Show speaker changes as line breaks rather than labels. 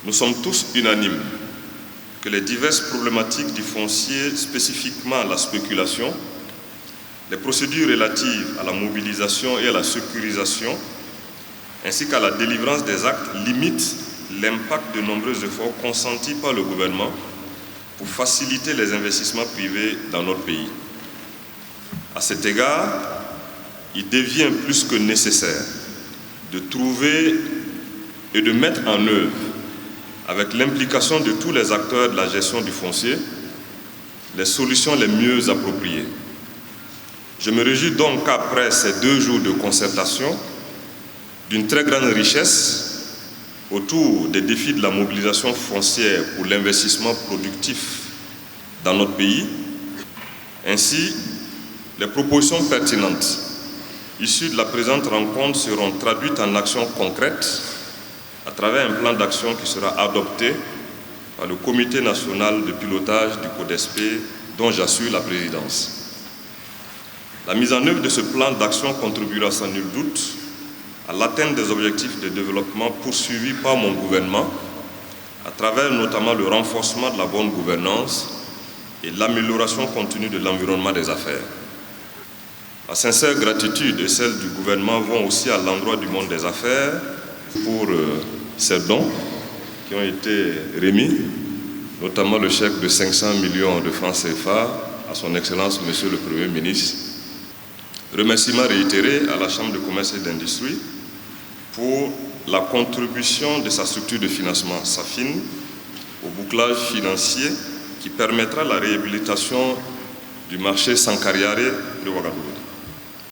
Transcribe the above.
Nous sommes tous unanimes que les diverses problématiques du foncier, spécifiquement la spéculation, les procédures relatives à la mobilisation et à la sécurisation, ainsi qu'à la délivrance des actes, limitent l'impact de nombreux efforts consentis par le gouvernement pour faciliter les investissements privés dans notre pays. À cet égard, il devient plus que nécessaire de trouver et de mettre en œuvre, avec l'implication de tous les acteurs de la gestion du foncier, les solutions les mieux appropriées. Je me réjouis donc qu'après ces 2 jours de concertation, d'une très grande richesse autour des défis de la mobilisation foncière pour l'investissement productif dans notre pays, ainsi, les propositions pertinentes issues de la présente rencontre seront traduites en actions concrètes à travers un plan d'action qui sera adopté par le Comité national de pilotage du CODESP dont j'assure la présidence. La mise en œuvre de ce plan d'action contribuera sans nul doute à l'atteinte des objectifs de développement poursuivis par mon gouvernement à travers notamment le renforcement de la bonne gouvernance et l'amélioration continue de l'environnement des affaires. La sincère gratitude et celle du gouvernement vont aussi à l'endroit du monde des affaires pour ces dons qui ont été remis, notamment le chèque de 500 millions de francs CFA à son Excellence Monsieur le Premier ministre. Remerciements réitérés à la Chambre de commerce et d'industrie pour la contribution de sa structure de financement, SAFIN, au bouclage financier qui permettra la réhabilitation du marché Sankariare de Ouagadougou.